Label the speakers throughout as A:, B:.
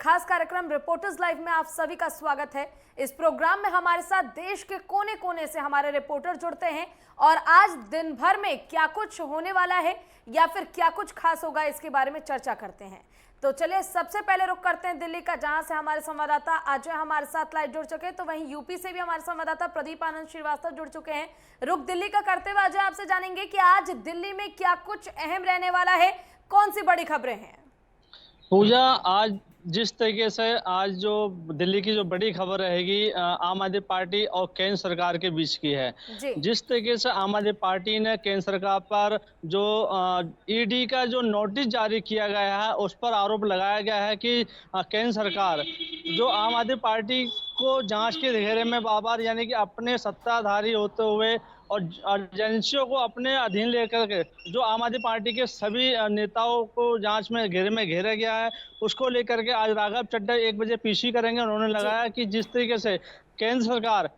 A: खास कार्यक्रम reporters live में आप सभी का स्वागत है। इस प्रोग्राम में हमारे साथ देश के कोने कोने से हमारे रिपोर्टर जुड़ते हैं और आज दिन भर में क्या कुछ होने वाला है या फिर क्या कुछ खास होगा इसके बारे में चर्चा करते हैं। तो चलिए सबसे पहले रुख करते हैं दिल्ली का, जहां से हमारे संवाददाता अजय हमारे साथ लाइव जुड़ चुके हैं। तो वहीं यूपी से भी हमारे संवाददाता प्रदीप आनंद श्रीवास्तव जुड़ चुके हैं। रुख दिल्ली का करते हुए अजय आपसे जानेंगे कि आज दिल्ली में क्या कुछ अहम रहने वाला है, कौन सी बड़ी खबरें हैं।
B: पूजा, आज जिस तरीके से आज जो दिल्ली की जो बड़ी खबर रहेगी आम आदमी पार्टी और केंद्र सरकार के बीच की है। जिस तरीके से आम आदमी पार्टी ने केंद्र सरकार पर जो ईडी का जो नोटिस जारी किया गया है उस पर आरोप लगाया गया है कि केंद्र सरकार जो आम आदमी पार्टी को जांच के घेरे में बार यानी कि अपने सत्ताधारी होते हुए और एजेंसियों को अपने अधीन लेकर के जो आम आदमी पार्टी के सभी नेताओं को जांच में घेरा गया है, उसको लेकर के आज राघव चड्ढा 1 बजे पीसी करेंगे। उन्होंने लगाया कि जिस तरीके से केंद्र सरकार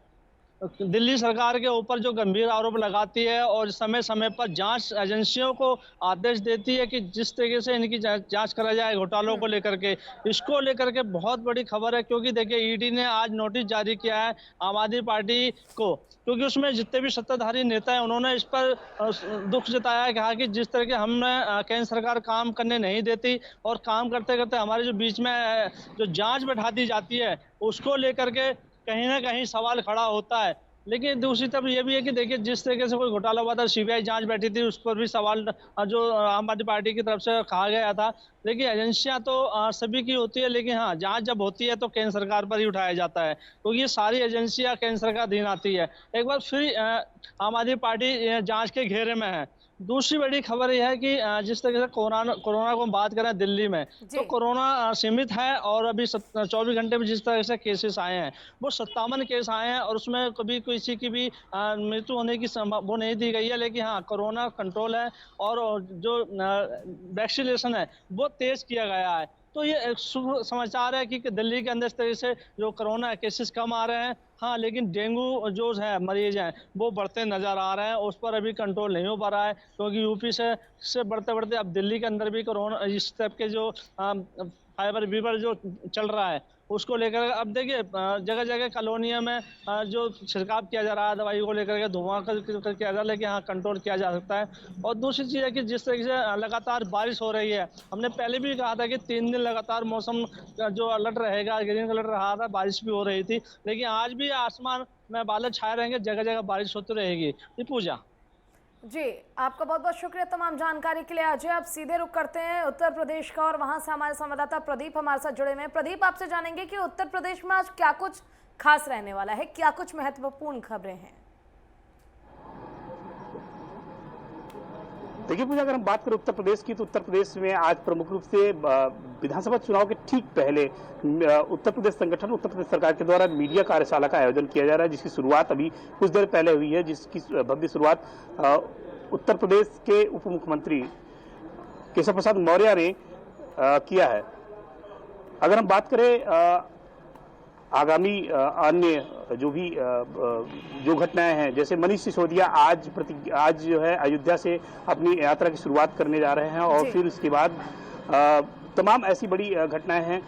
B: दिल्ली सरकार के ऊपर जो गंभीर आरोप लगाती है और समय समय पर जांच एजेंसियों को आदेश देती है कि जिस तरीके से इनकी जांच करा जाए घोटालों को लेकर के, इसको लेकर के बहुत बड़ी खबर है। क्योंकि देखिए ईडी ने आज नोटिस जारी किया है आम आदमी पार्टी को, क्योंकि उसमें जितने भी सत्ताधारी नेता हैं उन्होंने इस पर दुख जताया, कहा कि जिस तरह के हमें केंद्र सरकार काम करने नहीं देती और काम करते करते हमारे जो बीच में जो जांच बैठा दी जाती है उसको लेकर के कहीं ना कहीं सवाल खड़ा होता है। लेकिन दूसरी तरफ ये भी है कि देखिए जिस तरीके से कोई घोटाला हुआ था, सीबीआई जांच बैठी थी, उस पर भी सवाल जो आम आदमी पार्टी की तरफ से कहा गया था। लेकिन एजेंसियां तो सभी की होती है, लेकिन हाँ जांच जब होती है तो केंद्र सरकार पर ही उठाया जाता है, क्योंकि ये सारी एजेंसियां केंद्र सरकार अधीन आती है। एक बार फिर आम आदमी पार्टी जाँच के घेरे में है। दूसरी बड़ी खबर यह है कि जिस तरीके से कोरोना को हम बात करें दिल्ली में, तो कोरोना सीमित है और अभी 24 घंटे में जिस तरह से केसेस आए हैं वो 57 केस आए हैं और उसमें कभी किसी की भी मृत्यु होने की वो नहीं दी गई है। लेकिन हाँ कोरोना कंट्रोल है और जो वैक्सीनेशन है वो तेज किया गया है। तो ये एक शुभ समाचार है कि दिल्ली के अंदर इस तरह से जो कोरोना केसेस कम आ रहे हैं। हाँ लेकिन डेंगू जो है मरीज हैं वो बढ़ते नजर आ रहे हैं, उस पर अभी कंट्रोल नहीं हो पा रहा है, क्योंकि यूपी से बढ़ते बढ़ते अब दिल्ली के अंदर भी कोरोना इस टाइप के जो फीवर जो चल रहा है उसको लेकर अब देखिए जगह जगह कॉलोनियों में जो छिड़काव किया जा रहा है दवाई को लेकर के, धुआं किया जा रहा है, लेकिन हाँ कंट्रोल किया जा सकता है। और दूसरी चीज़ है कि जिस तरीके से लगातार बारिश हो रही है, हमने पहले भी कहा था कि 3 दिन लगातार मौसम जो अलर्ट रहेगा, ग्रीन अलर्ट रहा था, बारिश भी हो रही थी, लेकिन आज भी आसमान में बादल छाए रहेंगे, जगह जगह बारिश होती रहेगी। ये पूजा
A: जी, आपका बहुत बहुत शुक्रिया तमाम जानकारी के लिए अजय। अब सीधे रुख करते हैं उत्तर प्रदेश का और वहां से हमारे संवाददाता प्रदीप हमारे साथ जुड़े हुए हैं। प्रदीप, आपसे जानेंगे कि उत्तर प्रदेश में आज क्या कुछ खास रहने वाला है, क्या कुछ महत्वपूर्ण खबरें हैं।
C: देखिए पूजा, अगर हम बात करें उत्तर प्रदेश की, तो उत्तर प्रदेश में आज प्रमुख रूप से विधानसभा चुनाव के ठीक पहले उत्तर प्रदेश संगठन उत्तर प्रदेश सरकार के द्वारा मीडिया कार्यशाला का आयोजन किया जा रहा है, जिसकी शुरुआत अभी कुछ देर पहले हुई है, जिसकी भव्य शुरुआत उत्तर प्रदेश के उप मुख्यमंत्री केशव प्रसाद मौर्य ने किया है। अगर हम बात करें आगामी अन्य जो घटनाएं हैं, जैसे मनीष सिसोदिया आज जो है अयोध्या से अपनी यात्रा की शुरुआत करने जा रहे हैं और फिर उसके बाद तमाम ऐसी बड़ी घटनाएं हैं।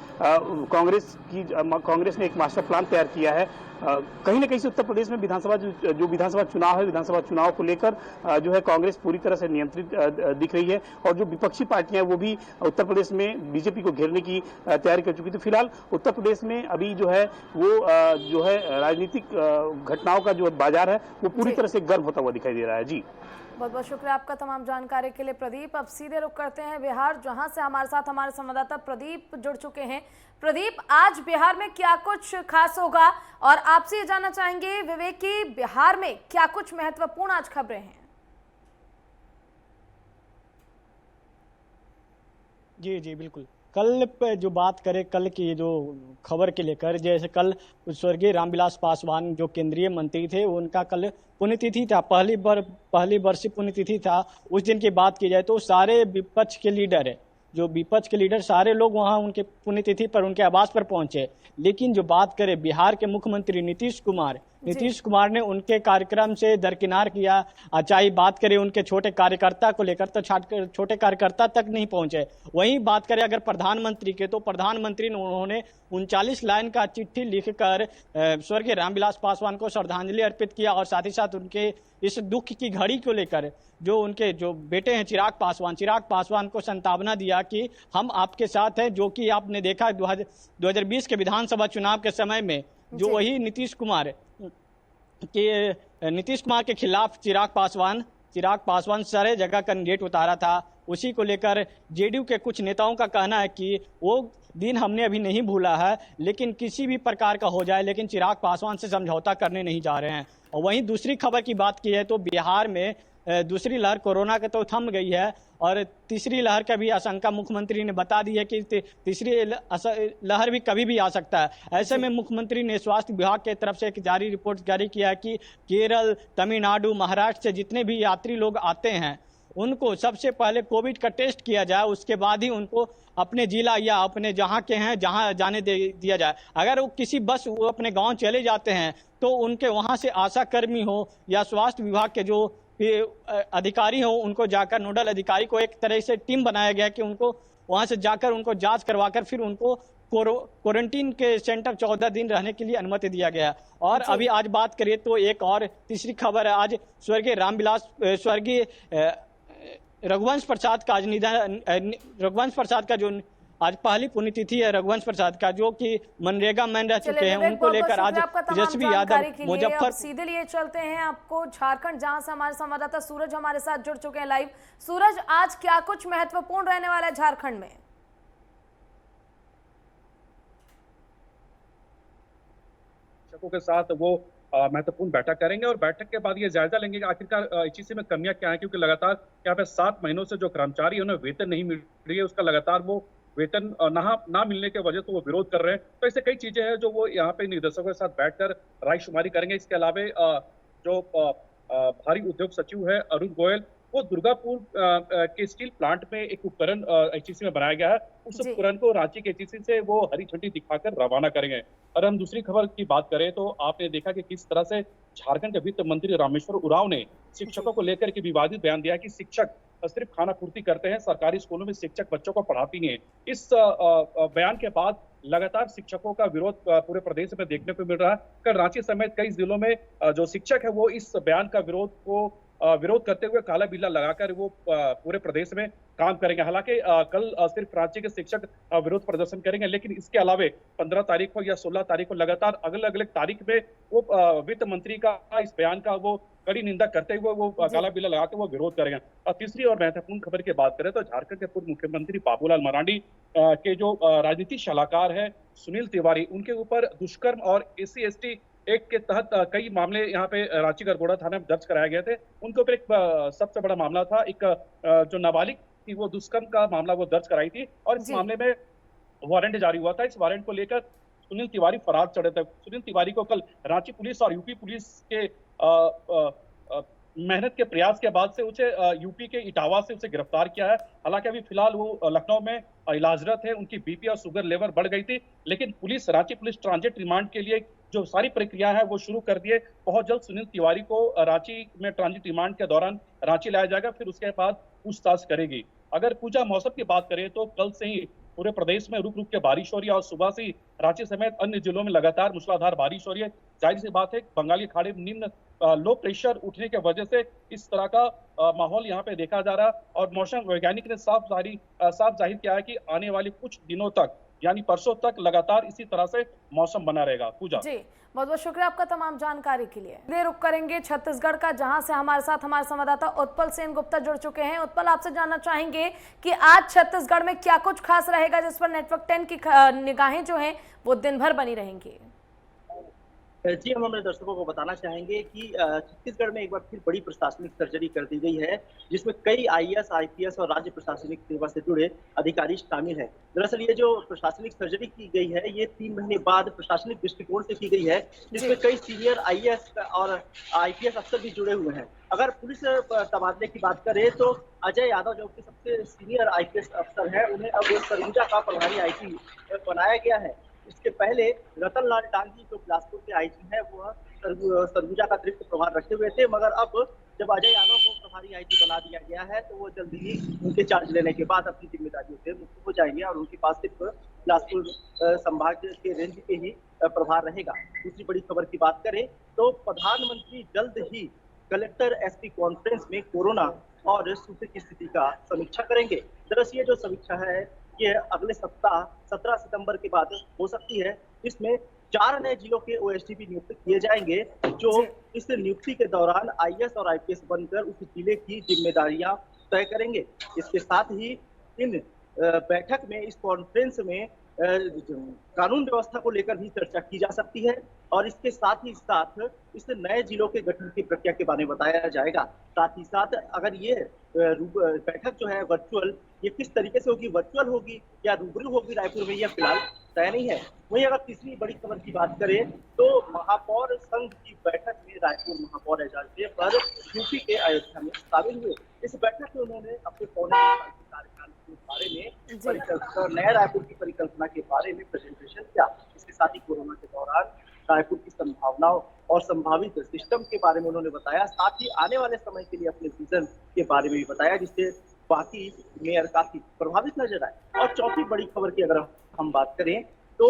C: कांग्रेस ने एक मास्टर प्लान तैयार किया है। कहीं ना कहीं से उत्तर प्रदेश में विधानसभा चुनाव है, विधानसभा चुनाव को लेकर जो है कांग्रेस पूरी तरह से नियंत्रित दिख रही है और जो विपक्षी पार्टियां हैं वो भी उत्तर प्रदेश में बीजेपी को घेरने की तैयारी कर चुकी थी। फिलहाल उत्तर प्रदेश में अभी जो है वो राजनीतिक घटनाओं का जो बाजार है वो पूरी तरह से गर्म होता हुआ दिखाई दे रहा है। जी,
A: बहुत बहुत शुक्रिया आपका तमाम जानकारी के लिए प्रदीप। अब सीधे रुख करते हैं बिहार, जहां से हमारे साथ हमारे संवाददाता प्रदीप जुड़ चुके हैं। प्रदीप, आज बिहार में क्या कुछ खास होगा और आपसे ये जानना चाहेंगे विवेक की बिहार में क्या कुछ महत्वपूर्ण आज खबरें हैं।
D: जी जी बिल्कुल। कल पे जो बात करें, कल की जो खबर के लेकर, जैसे कल स्वर्गीय रामविलास पासवान जो केंद्रीय मंत्री थे उनका कल पुण्यतिथि था, पहली वर्षीय पुण्यतिथि था। उस दिन की बात की जाए तो सारे विपक्ष के लीडर सारे लोग वहां उनके पुण्यतिथि पर उनके आवास पर पहुंचे। लेकिन जो बात करें बिहार के मुख्यमंत्री नीतीश कुमार, नीतीश कुमार ने उनके कार्यक्रम से दरकिनार किया। चाहे बात करें उनके छोटे कार्यकर्ता को लेकर, तो छोटे कार्यकर्ता तक नहीं पहुंचे। वहीं बात करें अगर प्रधानमंत्री के, तो प्रधानमंत्री ने उन्होंने 39 लाइन का चिट्ठी लिखकर स्वर्गीय रामविलास पासवान को श्रद्धांजलि अर्पित किया और साथ ही साथ उनके इस दुख की घड़ी को लेकर जो उनके जो बेटे हैं चिराग पासवान को सांत्वना दिया कि हम आपके साथ हैं। जो कि आपने देखा 2020 के विधानसभा चुनाव के समय में जो वही नीतीश कुमार के खिलाफ चिराग पासवान सारे जगह कैंडिडेट उतारा था। उसी को लेकर जेडीयू के कुछ नेताओं का कहना है कि वो दिन हमने अभी नहीं भूला है, लेकिन किसी भी प्रकार का हो जाए, लेकिन चिराग पासवान से समझौता करने नहीं जा रहे हैं। और वहीं दूसरी खबर की बात की है तो बिहार में दूसरी लहर कोरोना के तो थम गई है और तीसरी लहर का भी आशंका मुख्यमंत्री ने बता दी है कि तीसरी लहर भी कभी भी आ सकता है। ऐसे में मुख्यमंत्री ने स्वास्थ्य विभाग की तरफ से एक रिपोर्ट जारी किया है कि केरल, तमिलनाडु, महाराष्ट्र से जितने भी यात्री लोग आते हैं उनको सबसे पहले कोविड का टेस्ट किया जाए, उसके बाद ही उनको अपने जिला या अपने जहाँ के हैं जहाँ जाने दिया जाए। अगर वो किसी बस वो अपने गांव चले जाते हैं तो उनके वहाँ से आशा कर्मी हो या स्वास्थ्य विभाग के जो अधिकारी हो उनको जाकर, नोडल अधिकारी को एक तरह से टीम बनाया गया कि उनको वहाँ से जाकर उनको जांच करवाकर फिर उनको क्वारंटीन के सेंटर 14 दिन रहने के लिए अनुमति दिया गया। और अभी आज बात करें तो एक और तीसरी खबर है, आज स्वर्गीय रघुवंश प्रसाद का आज निधन, रघुवंश प्रसाद का जो आज पहली पुण्यतिथि है रघुवंश प्रसाद का, जो कि मनरेगा मैन रह चुके हैं, उनको लेकर आज तेजस्वी यादव मुजफ्फर
A: सीधे लिए चलते हैं आपको झारखंड, जहां से हमारे संवाददाता सूरज हमारे साथ जुड़ चुके हैं लाइव। सूरज, आज क्या कुछ महत्वपूर्ण रहने वाला है झारखंड में?
E: शिक्षकों के साथ वो महत्वपूर्ण बैठक करेंगे और बैठक के बाद ये जायजा लेंगे कि आखिरकार इसी में कमियां क्या है, क्योंकि लगातार यहाँ पे 7 महीनों से जो कर्मचारी है उन्हें वेतन नहीं मिल रही है, उसका लगातार वो वेतन ना मिलने के वजह से वो विरोध कर रहे हैं। तो ऐसे कई चीजें हैं जो वो यहाँ पे निर्देशकों के साथ बैठकर रायशुमारी करेंगे। इसके अलावा जो भारी उद्योग सचिव है अरुण गोयल, वो दुर्गापुर के स्टील प्लांट में एक उपकरण एचईसी में बनाया गया है, उस उपकरण को रांची के एचईसी से वो हरी झंडी दिखाकर रवाना करेंगे। और हम दूसरी खबर की बात करें तो आपने देखा कि किस तरह से झारखंड के वित्त मंत्री रामेश्वर उरांव ने शिक्षकों को लेकर के विवादित बयान दिया कि शिक्षक सिर्फ खाना पूर्ति करते हैं, सरकारी स्कूलों में शिक्षक बच्चों को पढ़ाती नहीं है। इस बयान के बाद लगातार शिक्षकों का विरोध पूरे प्रदेश में देखने को मिल रहा है। कल रांची समेत कई जिलों में जो शिक्षक है वो इस बयान का विरोध करते हुए काला बिल्ला लगाकर वो पूरे प्रदेश में काम करेंगे। हालांकि कल सिर्फ रांची के शिक्षक विरोध प्रदर्शन करेंगे, लेकिन इसके अलावा 15 तारीख को या 16 तारीख को लगातार अलग अलग तारीख में वो वित्त मंत्री का इस बयान का वो कड़ी निंदा करते हुए वो काला बिल्ला लगाकर वो विरोध करेंगे। और तीसरी और महत्वपूर्ण खबर की बात करें तो झारखंड के पूर्व मुख्यमंत्री बाबूलाल मरांडी के जो राजनीतिक सलाहकार है सुनील तिवारी, उनके ऊपर दुष्कर्म और SC/ST एक्ट के तहत कई मामले यहाँ पे रांची गरगोड़ा थाने में दर्ज कराए गए थे। उनके ऊपर एक सबसे बड़ा मामला था, एक जो नाबालिग थी वो दुष्कर्म का मामला वो दर्ज कराई थी और इस मामले में वारंट जारी हुआ था। इस वारंट को लेकर सुनील तिवारी फरार चढ़े थे। सुनील तिवारी को कल रांची पुलिस और यूपी पुलिस के मेहनत के प्रयास के बाद से उसे यूपी के इटावा से उसे गिरफ्तार किया है। हालांकि अभी फिलहाल वो लखनऊ में इलाजरत है, उनकी बीपी और शुगर लेवल बढ़ गई थी, लेकिन रांची पुलिस ट्रांजिट रिमांड के लिए जो सारी प्रक्रिया है वो शुरू कर दिए। बहुत जल्द सुनील तिवारी को रांची में ट्रांजिट रिमांड के दौरान रांची लाया जाएगा, फिर उसके बाद पूछताछ करेगी। अगर पूजा मौसम की बात करें तो कल से ही पूरे प्रदेश में रुक रुक के बारिश हो रही है और सुबह से रांची समेत अन्य जिलों में लगातार मूसलाधार बारिश हो रही है। जाहिर सी बात है बंगाली खाड़ी में निम्न लो प्रेशर उठने की वजह से इस तरह का माहौल यहाँ पे देखा जा रहा है और मौसम वैज्ञानिक ने साफ जाहिर किया है कि आने वाले कुछ दिनों तक यानी परसों तक लगातार इसी तरह से मौसम बना रहेगा। पूजा जी,
A: बहुत बहुत शुक्रिया आपका तमाम जानकारी के लिए। रुक करेंगे छत्तीसगढ़ का, जहां से हमारे साथ हमारे संवाददाता उत्पल सेन गुप्ता जुड़ चुके हैं। उत्पल, आपसे जानना चाहेंगे कि आज छत्तीसगढ़ में क्या कुछ खास रहेगा जिस पर नेटवर्क 10 की निगाहें जो हैं वो दिन भर बनी रहेंगी?
F: जी, हम अपने दर्शकों को बताना चाहेंगे कि छत्तीसगढ़ में एक बार फिर बड़ी प्रशासनिक सर्जरी कर दी गई है, जिसमें कई IAS, IPS और राज्य प्रशासनिक सेवा से जुड़े अधिकारी शामिल हैं। दरअसल ये जो प्रशासनिक सर्जरी की गई है ये 3 महीने बाद प्रशासनिक दृष्टिकोण से की गई है, जिसमें कई सीनियर IAS और IPS अफसर भी जुड़े हुए हैं। अगर पुलिस तबादले की बात करें तो अजय यादव जो कि सबसे सीनियर IPS अफसर है, उन्हें अब सरगुजा का प्रभारी IG बनाया गया है। इसके पहले रतन लाल डांगी जो बिलासपुर के आईजी है वह सरगुजा का अतिरिक्त प्रभार रखे हुए थे, मगर अब जब अजय यादव को प्रभारी आईजी बना दिया गया है तो वो जल्दी ही उनके चार्ज लेने के बाद अपनी जिम्मेदारियों से मुक्त हो जाएंगे और उनके पास सिर्फ बिलासपुर संभाग के रेंज के ही प्रभार रहेगा। दूसरी बड़ी खबर की बात करें तो प्रधानमंत्री जल्द ही कलेक्टर एसपी कॉन्फ्रेंस में कोरोना और सूखे की स्थिति का समीक्षा करेंगे। दरअसल ये जो समीक्षा है ये अगले सप्ताह 17 सितंबर के बाद हो सकती है, जिसमें 4 नए जिलों के ओएसडीपी नियुक्त किए जाएंगे जो इस नियुक्ति के दौरान आईएएस और आईपीएस बनकर उस जिले की जिम्मेदारियां तय करेंगे। इसके साथ ही इन बैठक में, इस कॉन्फ्रेंस में कानून व्यवस्था को लेकर भी चर्चा की जा सकती है और इसके साथ ही साथ इस नए जिलों के गठन की प्रक्रिया के बारे में बताया जाएगा। साथ ही साथ अगर ये बैठक जो है वर्चुअल, ये किस तरीके से होगी, वर्चुअल होगी या रूबरू होगी रायपुर में, यह फिलहाल तय नहीं है। वहीं अगर तीसरी बड़ी खबर की बात करें तो महापौर संघ की बैठक में रायपुर महापौर एजाज पर यूपी के अयोध्या में शामिल हुए। इस बैठक में उन्होंने अपने पौने कार्यकाल के बारे में परिकल्पना, नया रायपुर की परिकल्पना के बारे में प्रेजेंटेशन किया। इसके साथ ही कोरोना के दौरान रायपुर की संभावनाओं और संभावित सिस्टम के बारे में उन्होंने बताया। साथ ही आने वाले समय के लिए अपने विजन के बारे में भी बताया, जिससे बाकी मेयर काफी प्रभावित नजर आए। और चौथी बड़ी खबर की अगर हम बात करें तो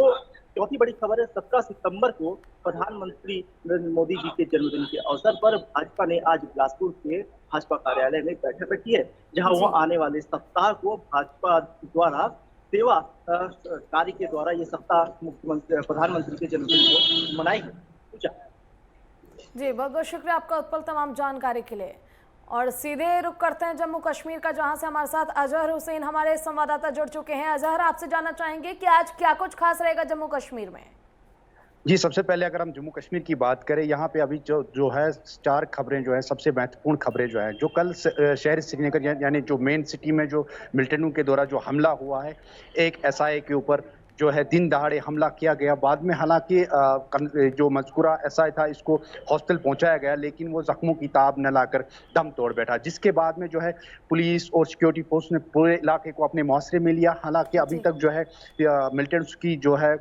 F: चौथी बड़ी खबर है 17 सितंबर को प्रधानमंत्री नरेंद्र मोदी जी के जन्मदिन के अवसर पर भाजपा ने आज बिलासपुर के भाजपा कार्यालय में बैठक रखी है, जहां वो आने वाले सप्ताह को भाजपा द्वारा सेवा कार्य के द्वारा ये सप्ताह प्रधानमंत्री के जन्मदिन को मनाएगी।
A: जी बहुत बहुत शुक्रिया आपका उत्पल तमाम जानकारी के लिए। और सीधे रुक करते हैं जम्मू कश्मीर का, जहां से हमारे साथ अजहर हुसैन हमारे संवाददाता जुड़ चुके हैं। अजहर, आपसे जानना चाहेंगे कि आज क्या कुछ खास रहेगा जम्मू कश्मीर में?
G: जी, सबसे पहले अगर हम जम्मू कश्मीर की बात करें, यहाँ पे अभी जो है 4 खबरें जो है, सबसे महत्वपूर्ण खबरें जो है, जो कल शहर श्रीनगर यानी जो मेन सिटी में जो मिलिटेंटों के द्वारा जो हमला हुआ है, एक एसआई के ऊपर जो है दिन दहाड़े हमला किया गया। बाद में हालांकि जो मजकूरा एसआई था इसको हॉस्टल पहुंचाया गया, लेकिन वो जख्मों की ताब न लाकर दम तोड़ बैठा, जिसके बाद में जो है पुलिस और सिक्योरिटी फोर्स ने पूरे इलाके को अपने मुआसरे में लिया। हालांकि अभी तक जो है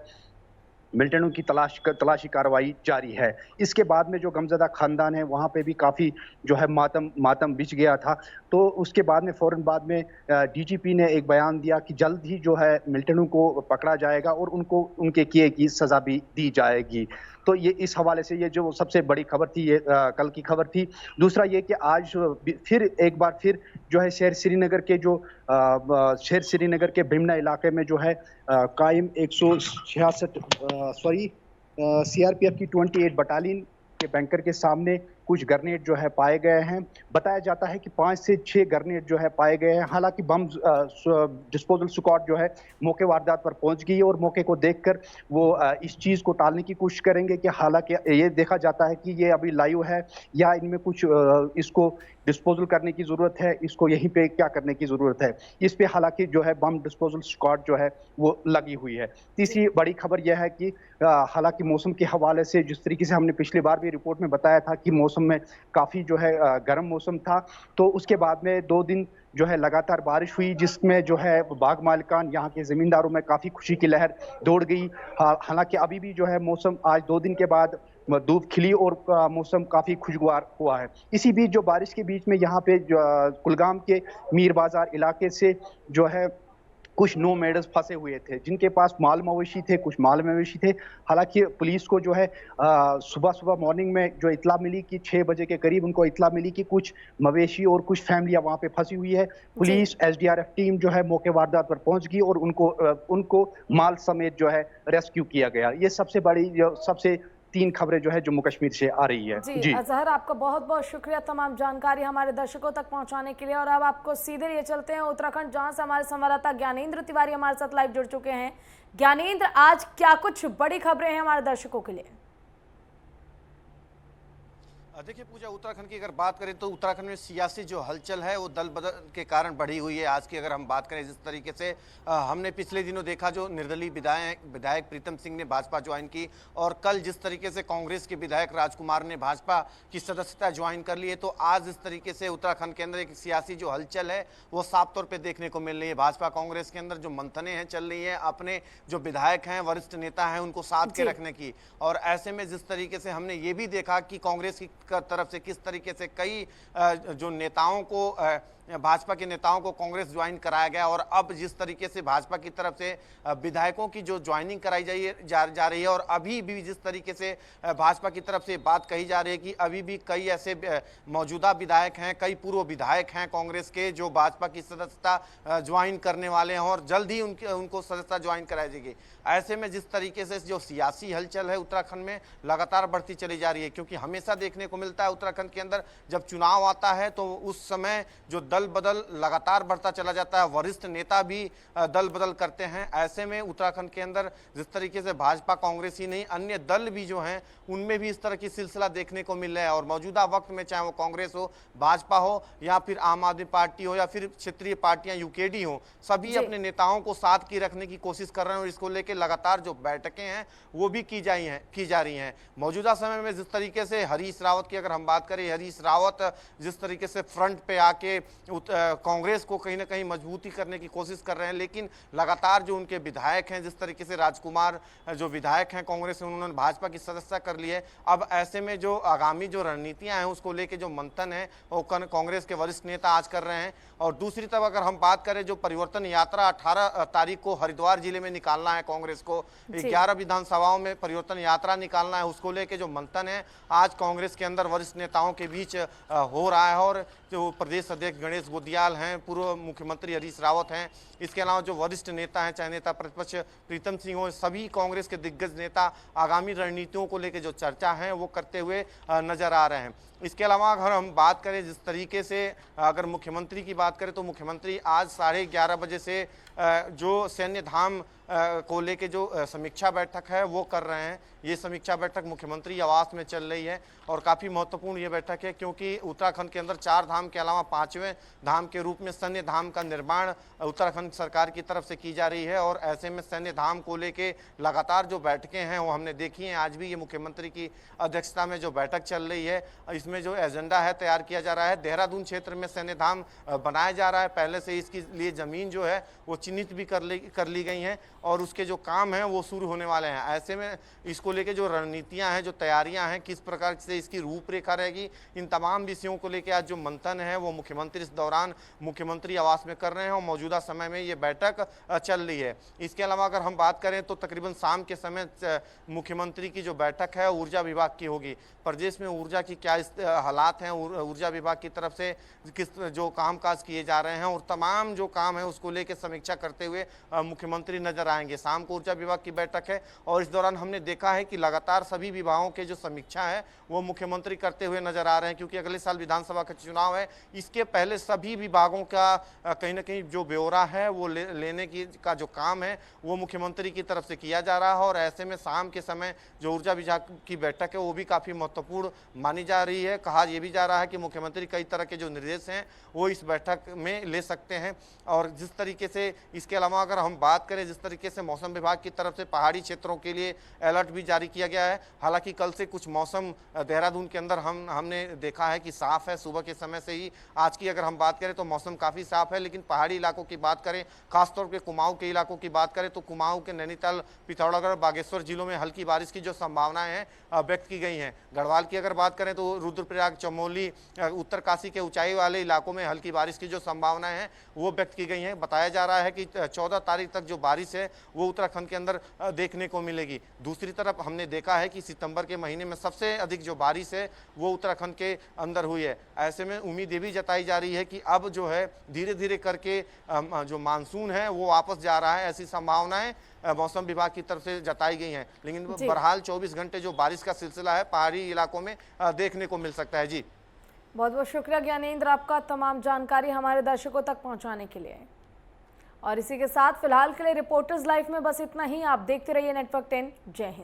G: मिलिटेंटों की तलाशी कार्रवाई जारी है। इसके बाद में जो गमजदा खानदान है वहाँ पे भी काफ़ी जो है मातम बिछ गया था। तो उसके बाद में फौरन बाद में डीजीपी ने एक बयान दिया कि जल्द ही जो है मिलिटेंटों को पकड़ा जाएगा और उनको उनके किए की सज़ा भी दी जाएगी। तो ये इस हवाले से ये जो सबसे बड़ी खबर थी, ये कल की खबर थी। दूसरा ये कि आज फिर एक बार फिर जो है शहर श्रीनगर के बिमना इलाके में जो है कायम 166 सीआरपीएफ की 28 बटालियन के बैंकर के सामने कुछ ग्रेनेड जो है पाए गए हैं। बताया जाता है कि 5 से 6 ग्रेनेड जो है पाए गए हैं। हालांकि बम डिस्पोजल स्क्वाड जो है मौके वारदात पर पहुंच गई और मौके को देखकर वो इस चीज़ को टालने की कोशिश करेंगे कि हालांकि ये देखा जाता है कि ये अभी लाइव है या इनमें कुछ इसको डिस्पोजल करने की ज़रूरत है, इसको यहीं पे क्या करने की ज़रूरत है। इस पे हालांकि जो है बम डिस्पोजल स्क्वाड जो है वो लगी हुई है। तीसरी बड़ी खबर यह है कि हालांकि मौसम के हवाले से जिस तरीके से हमने पिछली बार भी रिपोर्ट में बताया था कि मौसम में काफ़ी जो है गर्म मौसम था, तो उसके बाद में 2 दिन जो है लगातार बारिश हुई, जिसमें जो है बाग मालिकान यहाँ के ज़मींदारों में काफ़ी खुशी की लहर दौड़ गई। हालांकि अभी भी जो है मौसम आज 2 दिन के बाद धूप खिली और मौसम काफ़ी खुशगवार हुआ है। इसी बीच जो बारिश के बीच में यहाँ पे कुलगाम के मीर बाजार इलाके से जो है कुछ नोमैड्स फंसे हुए थे, जिनके पास माल मवेशी थे, कुछ माल मवेशी थे। हालांकि पुलिस को जो है सुबह मॉर्निंग में जो इतला मिली कि 6 बजे के करीब उनको इतला मिली कि कुछ मवेशी और कुछ फैमिलियां वहां पे फंसी हुई है। पुलिस एसडीआरएफ टीम जो है मौके वारदात पर पहुंच गई और उनको माल समेत जो है रेस्क्यू किया गया। ये सबसे बड़ी सबसे 3 खबरें जो है जम्मू कश्मीर से आ रही है।
A: जी अजहर, आपका बहुत बहुत शुक्रिया तमाम जानकारी हमारे दर्शकों तक पहुंचाने के लिए। और अब आपको सीधे लिए चलते हैं उत्तराखंड, जहां से हमारे संवाददाता ज्ञानेंद्र तिवारी हमारे साथ लाइव जुड़ चुके हैं। ज्ञानेंद्र, आज क्या कुछ बड़ी खबरें हैं हमारे दर्शकों के लिए?
H: देखिए पूजा, उत्तराखंड की अगर बात करें तो उत्तराखंड में सियासी जो हलचल है वो दल बदल के कारण बढ़ी हुई है। आज की अगर हम बात करें जिस तरीके से हमने पिछले दिनों देखा, जो निर्दलीय विधायक प्रीतम सिंह ने भाजपा ज्वाइन की, और कल जिस तरीके से कांग्रेस के विधायक राजकुमार ने भाजपा की सदस्यता ज्वाइन कर ली है, तो आज इस तरीके से उत्तराखंड के अंदर एक सियासी जो हलचल है वो साफ तौर पर देखने को मिल रही है। भाजपा कांग्रेस के अंदर जो मंथने हैं चल रही है अपने जो विधायक हैं, वरिष्ठ नेता हैं, उनको साथ के रखने की। और ऐसे में जिस तरीके से हमने ये भी देखा कि कांग्रेस की तरफ से किस तरीके से कई जो नेताओं को, भाजपा के नेताओं को कांग्रेस ज्वाइन कराया गया, और अब जिस तरीके से भाजपा की तरफ से विधायकों की जो ज्वाइनिंग कराई जा रही है, और अभी भी जिस तरीके से भाजपा की तरफ से बात कही जा रही है कि अभी भी कई ऐसे मौजूदा विधायक हैं, कई पूर्व विधायक हैं कांग्रेस के जो भाजपा की सदस्यता ज्वाइन करने वाले हैं और जल्द ही उनको सदस्यता ज्वाइन कराई जाएगी। ऐसे में जिस तरीके से जो सियासी हलचल है उत्तराखंड में लगातार बढ़ती चली जा रही है, क्योंकि हमेशा देखने को मिलता है उत्तराखंड के अंदर जब चुनाव आता है तो उस समय जो दल बदल लगातार बढ़ता चला जाता है, वरिष्ठ नेता भी दल बदल करते हैं। ऐसे में उत्तराखंड के अंदर जिस तरीके से भाजपा कांग्रेस ही नहीं, अन्य दल भी जो हैं उनमें भी इस तरह की सिलसिला देखने को मिल रहा है। और मौजूदा वक्त में चाहे वो कांग्रेस हो, भाजपा हो, या फिर आम आदमी पार्टी हो, या फिर क्षेत्रीय पार्टियां यूकेडी हो, सभी अपने नेताओं को साथ की रखने की कोशिश कर रहे हैं, और इसको लेकर लगातार जो बैठकें हैं वो भी की जा रही हैं। मौजूदा समय में जिस तरीके से हरीश रावत की अगर हम बात करें, हरीश रावत जिस तरीके से फ्रंट पे आके कांग्रेस को कहीं ना कहीं मजबूती करने की कोशिश कर रहे हैं, लेकिन लगातार जो उनके विधायक हैं, जिस तरीके से राजकुमार जो विधायक हैं कांग्रेस में, उन्होंने भाजपा की सदस्यता कर ली है। अब ऐसे में जो आगामी जो रणनीतियां हैं उसको लेके जो मंथन है वो कांग्रेस के वरिष्ठ नेता आज कर रहे हैं। और दूसरी तरफ अगर हम बात करें, जो परिवर्तन यात्रा 18 तारीख को हरिद्वार जिले में निकालना है कांग्रेस को, 11 विधानसभाओं में परिवर्तन यात्रा निकालना है, उसको लेके जो मंथन है आज कांग्रेस के अंदर वरिष्ठ नेताओं के बीच हो रहा है। और जो प्रदेश अध्यक्ष गणेश गोदियाल हैं, पूर्व मुख्यमंत्री हरीश रावत हैं, इसके अलावा जो वरिष्ठ नेता हैं, चाहे नेता प्रतिपक्ष प्रीतम सिंह हो, सभी कांग्रेस के दिग्गज नेता आगामी रणनीतियों को लेकर जो चर्चा है वो करते हुए नजर आ रहे हैं। इसके अलावा अगर हम बात करें जिस तरीके से, अगर मुख्यमंत्री की बात करें तो मुख्यमंत्री आज 11:30 बजे से जो सैन्य धाम को लेके जो समीक्षा बैठक है वो कर रहे हैं। ये समीक्षा बैठक मुख्यमंत्री आवास में चल रही है और काफ़ी महत्वपूर्ण ये बैठक है, क्योंकि उत्तराखंड के अंदर 4 धाम के अलावा 5वें धाम के रूप में सैन्य धाम का निर्माण उत्तराखंड सरकार की तरफ से की जा रही है। और ऐसे में सैन्य धाम को लेके लगातार जो बैठकें हैं वो हमने देखी हैं। आज भी ये मुख्यमंत्री की अध्यक्षता में जो बैठक चल रही है, इसमें जो एजेंडा है तैयार किया जा रहा है। देहरादून क्षेत्र में सैन्य धाम बनाया जा रहा है, पहले से इसके लिए ज़मीन जो है वो चिन्हित भी कर ली गई हैं और उसके जो काम हैं वो शुरू होने वाले हैं। ऐसे में इसको लेके जो रणनीतियां हैं, जो तैयारियां हैं, किस प्रकार से इसकी रूपरेखा रहेगी, इन तमाम विषयों को लेके आज जो मंथन है वो मुख्यमंत्री इस दौरान मुख्यमंत्री आवास में कर रहे हैं और मौजूदा समय में ये बैठक चल रही है। इसके अलावा अगर हम बात करें तो तकरीबन शाम के समय मुख्यमंत्री की जो बैठक है ऊर्जा विभाग की होगी। प्रदेश में ऊर्जा की क्या हालात हैं, ऊर्जा विभाग की तरफ से किस जो कामकाज किए जा रहे हैं और तमाम जो काम है उसको लेकर समीक्षा करते हुए मुख्यमंत्री नजर आएंगे। शाम को ऊर्जा विभाग की बैठक है और इस दौरान हमने देखा है कि लगातार सभी विभागों के जो समीक्षा है वो मुख्यमंत्री करते हुए नजर आ रहे हैं, क्योंकि अगले साल विधानसभा का चुनाव है। इसके पहले सभी विभागों का कहीं ना कहीं जो ब्यौरा है वो लेने की का जो काम है वो मुख्यमंत्री की तरफ से किया जा रहा है। और ऐसे में शाम के समय जो ऊर्जा विभाग की बैठक है वो भी काफ़ी महत्वपूर्ण मानी जा रही है। कहा यह भी जा रहा है कि मुख्यमंत्री कई तरह के जो निर्देश हैं वो इस बैठक में ले सकते हैं। और जिस तरीके से इसके अलावा अगर हम बात करें, जिस तरीके से मौसम विभाग की तरफ से पहाड़ी क्षेत्रों के लिए अलर्ट भी जारी किया गया है। हालांकि कल से कुछ मौसम देहरादून के अंदर हमने देखा है कि साफ है, सुबह के समय से ही। आज की अगर हम बात करें तो मौसम काफ़ी साफ है, लेकिन पहाड़ी इलाकों की बात करें, खासतौर पर कुमाऊं के इलाकों की बात करें तो कुमाऊं के नैनीताल, पिथौरागढ़, बागेश्वर जिलों में हल्की बारिश की जो संभावनाएं हैं व्यक्त की गई हैं। गढ़वाल की अगर बात करें तो रुद्रप्रयाग, चमोली, उत्तरकाशी के ऊंचाई वाले इलाकों में हल्की बारिश की जो संभावनाएं हैं वो व्यक्त की गई हैं। बताया जा रहा है कि 14 तारीख तक जो बारिश है वो उत्तराखंड के अंदर देखने को मिलेगी। दूसरी तरफ हमने देखा है कि सितंबर के महीने में सबसे अधिक जो बारिश है वो उत्तराखंड के अंदर हुई है। ऐसे में उम्मीद ये भी जताई जा रही है कि अब जो है धीरे धीरे करके जो मानसून है वो वापस जा रहा है, ऐसी संभावनाएं मौसम विभाग की तरफ से जताई गई हैं। लेकिन बहरहाल 24 घंटे जो बारिश का सिलसिला है पहाड़ी इलाकों में देखने को मिल सकता है। जी
A: बहुत बहुत शुक्रिया ज्ञानेंद्र, आपका तमाम जानकारी हमारे दर्शकों तक पहुंचाने के लिए। और इसी के साथ फिलहाल के लिए रिपोर्टर्स लाइव में बस इतना ही। आप देखते रहिए नेटवर्क 10। जय हिंद।